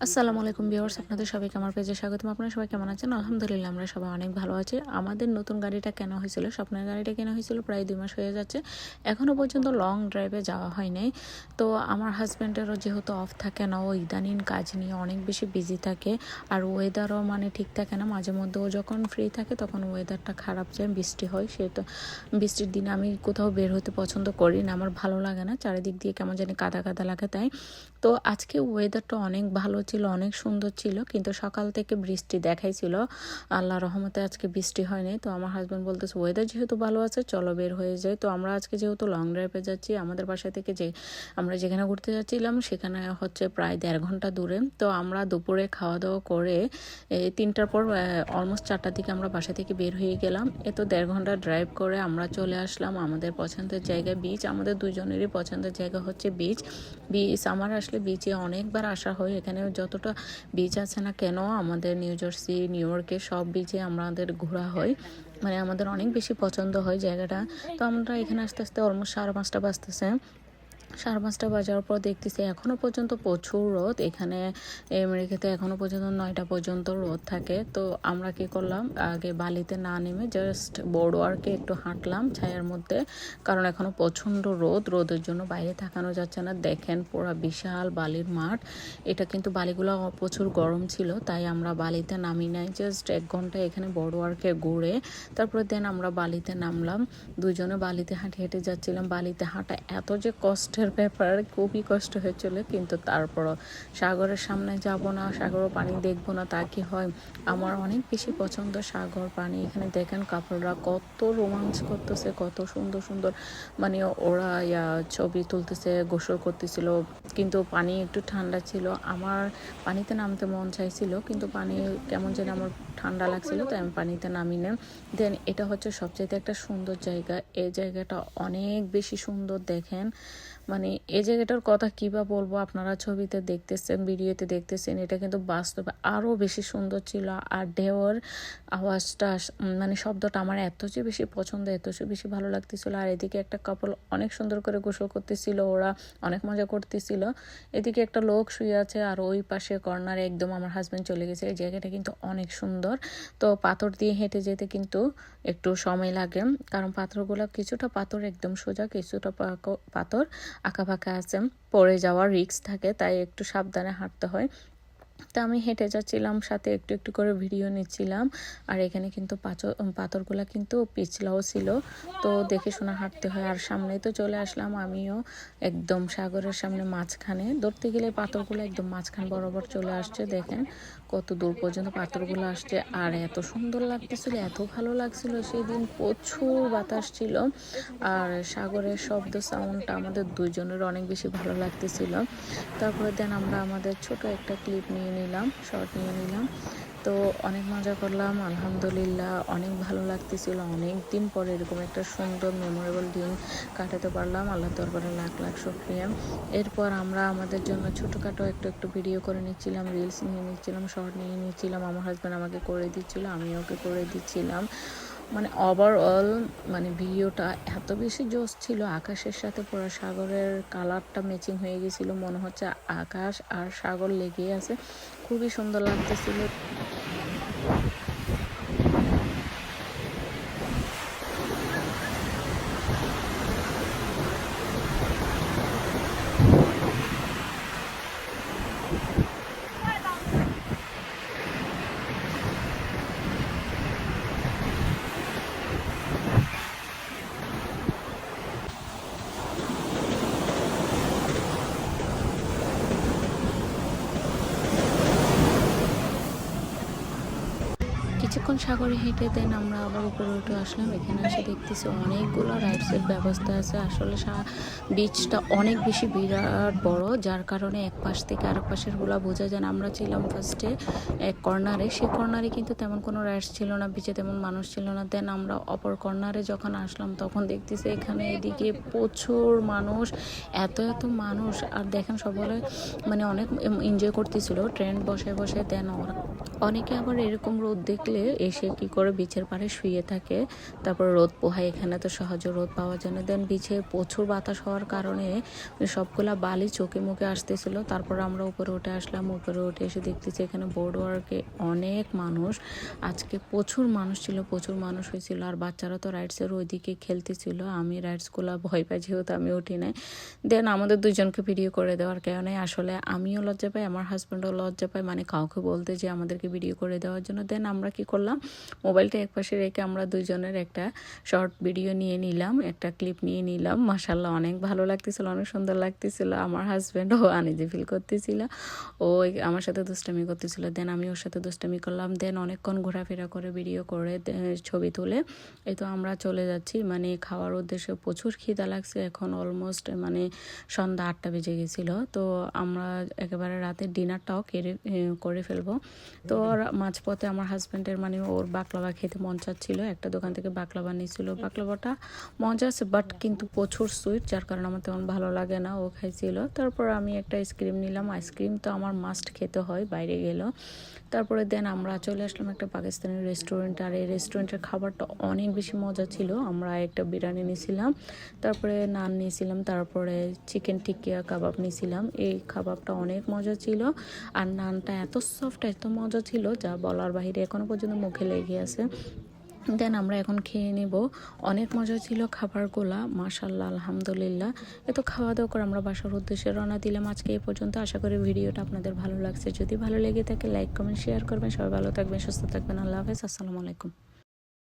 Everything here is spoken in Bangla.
আসসালামু আলাইকুম ভিউয়ার্স, আপনাদের সবাইকে আমার পেজে স্বাগতম। আপনারা সবাই কেমন আছেন? আলহামদুলিল্লাহ আমরা সবাই অনেক ভালো আছি। আমাদের নতুন গাড়িটা কেনা হয়েছিল, স্বপ্নের গাড়িটা কেনা হয়েছিল প্রায় 2 মাস হয়ে যাচ্ছে। এখনও পর্যন্ত লং ড্রাইভে যাওয়া হয় নাই। তো আমার হাজব্যান্ডেরও যেহেতু অফ থাকে না, ও ইদানিং কাজ নিয়ে অনেক বেশি বিজি থাকে। আর ওয়েদারও মানে ঠিক থাকে না, মাঝে মধ্যে ও যখন ফ্রি থাকে তখন ওয়েদারটা খারাপ যায়, বৃষ্টি হয়। সে তো বৃষ্টির দিনে আমি কোথাও বের হতে পছন্দ করি না, আমার ভালো লাগে না, চারিদিক দিয়ে কেমন জানি কাদা কাদা লাগে। তাই তো আজকে ওয়েদারটা অনেক ভালো ছিল, অনেক সুন্দর ছিল, কিন্তু সকাল থেকে বৃষ্টি দেখাইছিল। আল্লাহ রহমতে আজকে বৃষ্টি হয়নি। তো আমার হাজব্যান্ড বলতেছে ওয়েদার যেহেতু ভালো আছে চলো বের হয়ে যায়। তো আমরা আজকে যেহেতু লং ড্রাইভে যাচ্ছি, আমাদের বাসা থেকে আমরা যেখানে ঘুরতে যাচ্ছিলাম সেখানে হচ্ছে প্রায় 1.5 ঘন্টা দূরে। তো আমরা দুপুরে খাওয়া দাওয়া করে 3টার পর অলমোস্ট 4টার দিকে আমরা বাসা থেকে বের হয়ে গেলাম। তো 1.5 ঘন্টা ড্রাইভ করে আমরা চলে আসলাম আমাদের পছন্দের জায়গায়, বিচ। আমাদের দুজনেরই পছন্দের জায়গা হচ্ছে বিচ। আমার আসলে বিচে অনেকবার আসা হয়। এখানে যতটা বিচ আছে না কেন, আমাদের নিউ জার্সি, নিউ ইয়র্কে সব বিচে আমাদের ঘোরা হয়, মানে আমাদের অনেক বেশি পছন্দ হয় জায়গাটা। তো আমরা এখানে আস্তে আস্তে অলমোস্ট 5:30 বাজতেছে। 5:30 বাজার পর দেখতেছি এখনও পর্যন্ত প্রচুর রোদ। এখানে আমেরিকাতে এখনও পর্যন্ত 9টা পর্যন্ত রোদ থাকে। তো আমরা কি করলাম, আগে বালিতে না নেমে জাস্ট বোর্ডওয়ার্কে একটু হাঁটলাম ছায়ার মধ্যে, কারণ এখনও প্রচণ্ড রোদের জন্য বাইরে থাকানো যাচ্ছে না। দেখেন পুরো বিশাল বালির মাঠ। এটা কিন্তু বালিগুলো প্রচুর গরম ছিল, তাই আমরা বালিতে নামি নাই। জাস্ট 1 ঘন্টা এখানে বোর্ডওয়ার্কে ঘুরে তারপরে দেন আমরা বালিতে নামলাম। দুজনে বালিতে হেঁটে হেঁটে যাচ্ছিলাম। বালিতে হাঁটা এত যে কষ্টের ব্যাপার, খুবই কষ্ট হয়েছিল, কিন্তু তারপরও সাগরের সামনে যাব না, সাগরের পানি দেখবো না তা কি হয়? আমার অনেক বেশি পছন্দ সাগর পানি। এখানে দেখেন কাপড়রা কত রোমাঞ্চ করতেছে, কত সুন্দর সুন্দর, মানে ওরা ছবি তুলতেছে, গোসল করতেছিল, কিন্তু পানি একটু ঠান্ডা ছিল। আমার পানিতে নামতে মন চাইছিল, কিন্তু পানি কেমন যেন আমার ঠান্ডা লাগছিল, তাই আমি পানিতে নামি না। দেন এটা হচ্ছে সবচেয়ে একটা সুন্দর জায়গা। এই জায়গাটা অনেক বেশি সুন্দর। দেখেন মানে এই জায়গাটার কথা কী বা বলবো, আপনারা ছবিতে দেখতেছেন, ভিডিওতে দেখতেছেন, এটা কিন্তু বাস্তবে আরও বেশি সুন্দর ছিল। আর ঢেউয়ের আওয়াজটা, মানে শব্দটা আমার এত চেয়ে বেশি পছন্দ, এত চেয়ে বেশি ভালো লাগতেছিল। আর এদিকে একটা কাপল অনেক সুন্দর করে গোসল করতেছিল, ওরা অনেক মজা করতেছিল। এদিকে একটা লোক শুয়ে আছে, আর ওই পাশে কর্নারে একদম আমার হাজব্যান্ড চলে গেছে। এই জায়গাটা কিন্তু অনেক সুন্দর। তো পাথর দিয়ে হেঁটে যেতে কিন্তু একটু সময় লাগে, কারণ পাথরগুলো কিছুটা পাথর একদম সোজা, কিছুটা পাথর আঁকাবাঁকা আছে, পড়ে যাওয়ার রিস্ক থাকে, তাই একটু সাবধানে হাঁটতে হয়। তা আমি হেঁটে যাচ্ছিলাম, সাথে একটু একটু করে ভিডিও নিচ্ছিলাম। আর এখানে কিন্তু পাথরগুলো কিন্তু পিছলাও ছিল, তো দেখে শোনা হাঁটতে হয়। আর সামনেই তো চলে আসলাম আমিও, একদম সাগরের সামনে মাঝখানে। ধরতে গেলে পাথরগুলো একদম মাঝখান বরাবর চলে আসছে। দেখেন কত দূর পর্যন্ত পাথরগুলো আসছে, আর এত সুন্দর লাগতেছিল, এত ভালো লাগছিল। সেদিন প্রচুর বাতাস ছিল, আর সাগরের শব্দ সাউন্ডটা আমাদের দুইজনের অনেক বেশি ভালো লাগতেছিল। তারপরে দেন আমরা আমাদের ছোট একটা ক্লিপ নিয়ে নিলাম, শর্ট নিয়ে নিলাম। তো অনেক মজা করলাম, আলহামদুলিল্লাহ অনেক ভালো লাগতেছিল। অনেক দিন পরে এরকম একটা সুন্দর মেমোরেবল দিন কাটাতে পারলাম, আল্লাহ দরবারে লাখ লাখ শুকরিয়া। এরপর আমরা আমাদের জন্য ছোটোখাটো একটু একটু ভিডিও করে নিচ্ছিলাম, রিলস নিয়ে নিচ্ছিলাম, শর্ট নিয়ে নিচ্ছিলাম। আমার হাজব্যান্ড আমাকে করে দিচ্ছিল, আমি ওকে করে দিচ্ছিলাম। মানে ওভারঅল মানে ভিডিওটা এত বেশি জোশ ছিল, আকাশের সাথে পুরো সাগরের কালারটা ম্যাচিং হয়ে গেছিলো, মনে হচ্ছে আকাশ আর সাগর লেগে আছে, খুবই সুন্দর লাগতেছিল। কিছুক্ষণ সাগরে হেঁটে দেন আমরা আবার উপরে উঠে আসলাম। এখানে এসে দেখতেছি অনেকগুলো রাইডসের ব্যবস্থা আছে। আসলে বিচটা অনেক বেশি বিরাট বড়, যার কারণে এক পাশ থেকে আরেক পাশেরগুলো বোঝা যায় না। আমরা ছিলাম ফার্স্টে এক কর্নারে, সেই কর্নারে কিন্তু তেমন কোনো রাইডস ছিল না, বিচে তেমন মানুষ ছিল না। দেন আমরা অপর কর্নারে যখন আসলাম তখন দেখতেছি এখানে এদিকে প্রচুর মানুষ, এত এত মানুষ। আর দেখেন সকলে মানে অনেক এনজয় করতেছিল, ট্রেন বসে বসে। দেন অনেকে আবার এরকম রোদ দেখলে এসে কি করে বিচের পাড়ে শুয়ে থাকে, তারপর রোদ পোহায়। এখানে তো সহজে রোদ পাওয়া যায় না। দেন বিচে প্রচুর বাতাস হওয়ার কারণে সবগুলা বালি চোখে মুখে আসতেছিল। তারপর আমরা উপরে উঠে আসলাম। উপরে উঠে এসে দেখতেছি এখানে বোর্ড ওয়ার্কে অনেক মানুষ। আজকে প্রচুর মানুষ ছিল, প্রচুর মানুষ হয়েছিল। আর বাচ্চারা তো রাইডসের ওইদিকে খেলতেছিল। আমি রাইডসগুলো ভয় পাই যেহেতু আমি উঠি নাই। দেন আমাদের দুজনকে ভিডিও করে দেওয়ার কারণে আসলে আমিও লজ্জা পাই, আমার হাজব্যান্ডও লজ্জা পায়, মানে কাউকে বলতে যে আমাদেরকে ভিডিও করে দেওয়ার জন্য। দেন আমরা কি করলাম, মোবাইলটা একপাশে রেখে আমরা দুজনের একটা শর্ট ভিডিও নিয়ে নিলাম, একটা ক্লিপ নিয়ে নিলাম। মাশাআল্লাহ অনেক ভালো লাগতেছিল, অনেক সুন্দর লাগতেছিল। আমার হাজব্যান্ডও আনইজি ফিল করতেছিল, ও আমার সাথে দুষ্টামি করতেছিল। দেন আমি ওর সাথে দুষ্টামি করলাম। দেন অনেকক্ষণ ঘোরাফেরা করে ভিডিও করে ছবি তুলে এই তো আমরা চলে যাচ্ছি, মানে খাওয়ার উদ্দেশ্যে। প্রচুর খিদা লাগছে, এখন অলমোস্ট মানে সন্ধ্যা 8টা বেজে গেছিলো। তো আমরা একেবারে রাতের ডিনারটাও করে ফেলবো। তো মাঝপথে আমার হাজব্যান্ডের মানে ওর বাকলাভা খেতে মন চাচ্ছিল, একটা দোকান থেকে বাকলাভা নিয়েছিল। বাকলাভাটা মজা আছে বাট কিন্তু প্রচুর সুইট, যার কারণে আমার তেমন ভালো লাগে না। ও খাইছিল। তারপর আমি একটা আইসক্রিম নিলাম। আইসক্রিম তো আমার মাস্ট খেতে হয় বাইরে গেলেও। তারপরে দেন আমরা চলে আসলাম একটা পাকিস্তানি রেস্টুরেন্ট। আর এই রেস্টুরেন্টের খাবারটা অনেক বেশি মজা ছিল। আমরা একটা বিরিয়ানি নিয়েছিলাম, তারপরে নান নিয়েছিলাম, তারপরে চিকেন টিক্কা কাবাব নিয়েছিলাম। এই কাবাবটা অনেক মজা ছিল, আর নানটা এত সফট, এত মজা ছিল যা বলার বাহিরে, এখনো পর্যন্ত মুখে লেগে আছে। দেন আমরা এখন খেয়ে নেব। অনেক মজা ছিল খাবারগুলা, মাশাআল্লাহ আলহামদুলিল্লাহ। এত খাওয়া দাওয়া করে আমরা বাসার উদ্দেশ্যে রওনা দিলাম। আজকে এই পর্যন্ত। আশা করি ভিডিওটা আপনাদের ভালো লাগছে। যদি ভালো লেগে থাকে লাইক কমেন্ট শেয়ার করবেন। সবাই ভালো থাকবেন, সুস্থ থাকবেন। আল্লাহ হাফেজ, আসসালামু আলাইকুম।